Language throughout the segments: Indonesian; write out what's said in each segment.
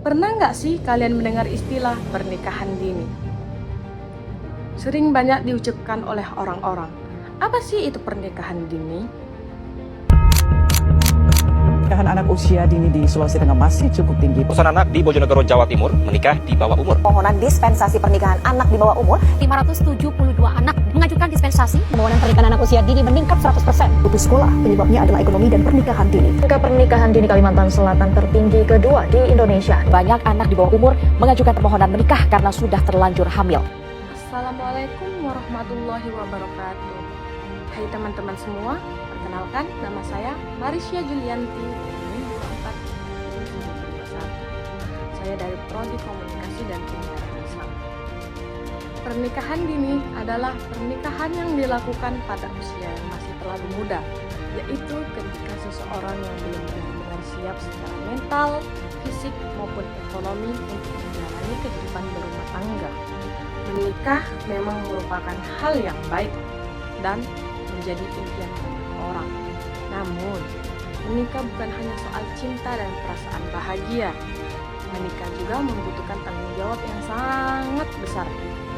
Pernah nggak sih kalian mendengar istilah pernikahan dini? Sering banyak diucapkan oleh orang-orang. Apa sih itu pernikahan dini? Pernikahan anak usia dini di Sulawesi Tengah masih cukup tinggi. Ratusan anak di Bojonegoro, Jawa Timur menikah di bawah umur. Permohonan dispensasi pernikahan anak di bawah umur 572 anak mengajukan dispensasi. permohonan pernikahan anak usia dini meningkat 100%. Putus sekolah penyebabnya adalah ekonomi dan pernikahan dini. Angka pernikahan dini Kalimantan Selatan tertinggi kedua di Indonesia. Banyak anak di bawah umur mengajukan permohonan menikah karena sudah terlanjur hamil. Assalamualaikum warahmatullahi wabarakatuh. Hai teman-teman semua, perkenalkan nama saya Marisya Julianti. Saya dari Prodi Komunikasi dan Penyiaran Islam. Pernikahan dini adalah pernikahan yang dilakukan pada usia yang masih terlalu muda, yaitu ketika seseorang yang belum benar-benar siap secara mental, fisik maupun ekonomi untuk menjalani kehidupan berumah tangga. Menikah memang merupakan hal yang baik dan menjadi impian banyak orang. Namun, menikah bukan hanya soal cinta dan perasaan bahagia. Menikah juga membutuhkan tanggung jawab yang sangat besar,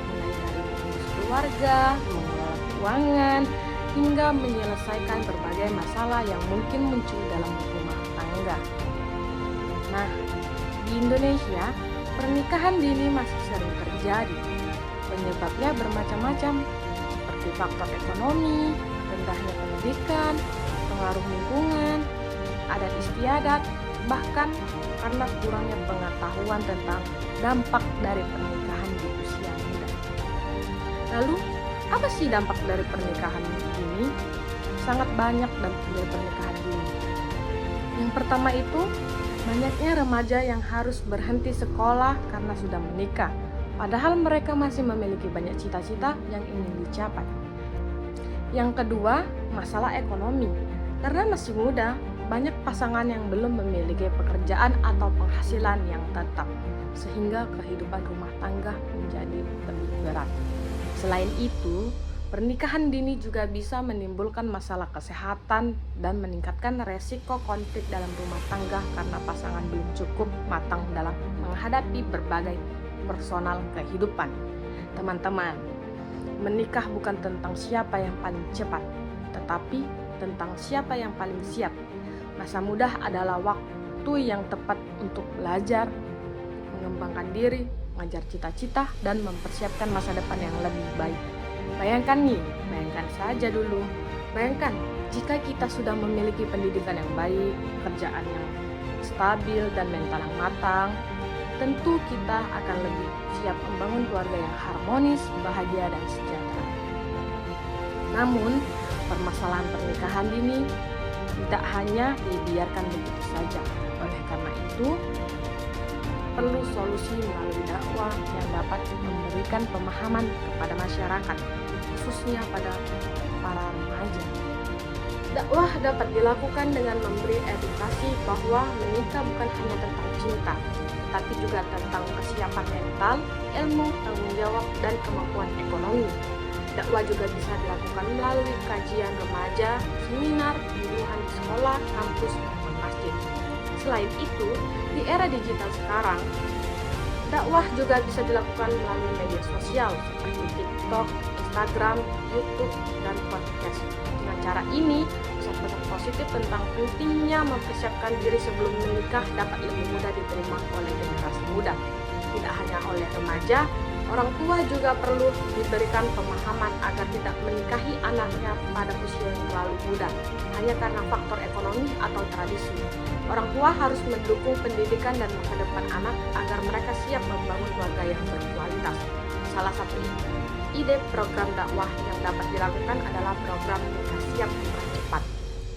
mulai dari mengurus keluarga, mengelola keuangan, hingga menyelesaikan berbagai masalah yang mungkin muncul dalam rumah tangga. Nah, di Indonesia, pernikahan dini masih sering terjadi. Penyebabnya bermacam-macam, seperti faktor ekonomi, rendahnya pendidikan, pengaruh lingkungan, adat istiadat, bahkan karena kurangnya pengetahuan tentang dampak dari pernikahan di usia muda. Lalu, apa sih dampak dari pernikahan dini? Sangat banyak dampak dari pernikahan dini. Yang pertama itu, banyaknya remaja yang harus berhenti sekolah karena sudah menikah, padahal mereka masih memiliki banyak cita-cita yang ingin dicapai. Yang kedua, masalah ekonomi. Karena masih muda, banyak pasangan yang belum memiliki pekerjaan atau penghasilan yang tetap, sehingga kehidupan rumah tangga menjadi lebih berat. Selain itu, pernikahan dini juga bisa menimbulkan masalah kesehatan dan meningkatkan resiko konflik dalam rumah tangga karena pasangan belum cukup matang dalam menghadapi berbagai personal kehidupan. Teman-teman, menikah bukan tentang siapa yang paling cepat, tetapi tentang siapa yang paling siap. Masa muda adalah waktu yang tepat untuk belajar, mengembangkan diri, mengejar cita-cita, dan mempersiapkan masa depan yang lebih baik. Bayangkan saja dulu. Bayangkan jika kita sudah memiliki pendidikan yang baik, pekerjaan yang stabil, dan mental yang matang, tentu kita akan lebih siap membangun keluarga yang harmonis, bahagia, dan sejahtera. Namun, permasalahan pernikahan dini tidak hanya dibiarkan begitu saja. Oleh karena itu, perlu solusi melalui dakwah yang dapat memberikan pemahaman kepada masyarakat, khususnya pada para remaja. Dakwah dapat dilakukan dengan memberi edukasi bahwa menikah bukan hanya tentang cinta, tapi juga tentang kesiapan mental, ilmu, tanggung jawab, dan kemampuan ekonomi. Dakwah juga bisa dilakukan melalui kajian remaja, seminar, bimbingan di sekolah, kampus, maupun masjid. Selain itu, di era digital sekarang, dakwah juga bisa dilakukan melalui media sosial seperti TikTok, Instagram, YouTube, dan podcast. Dengan cara ini, pesan-pesan positif tentang pentingnya mempersiapkan diri sebelum menikah dapat lebih mudah diterima oleh generasi muda. Tidak hanya oleh remaja, orang tua juga perlu diberikan pemahaman agar tidak menikahi anaknya pada usia yang terlalu muda, hanya karena faktor ekonomi atau tradisi. Orang tua harus mendukung pendidikan dan masa depan anak agar mereka siap membangun keluarga yang berkualitas. Salah satu ide program dakwah yang dapat dilakukan adalah program Nikah Siap Nikah Cepat.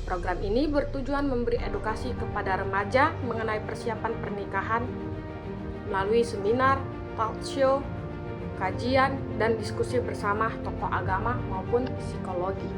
Program ini bertujuan memberi edukasi kepada remaja mengenai persiapan pernikahan melalui seminar, talk show, kajian, dan diskusi bersama tokoh agama maupun psikologi.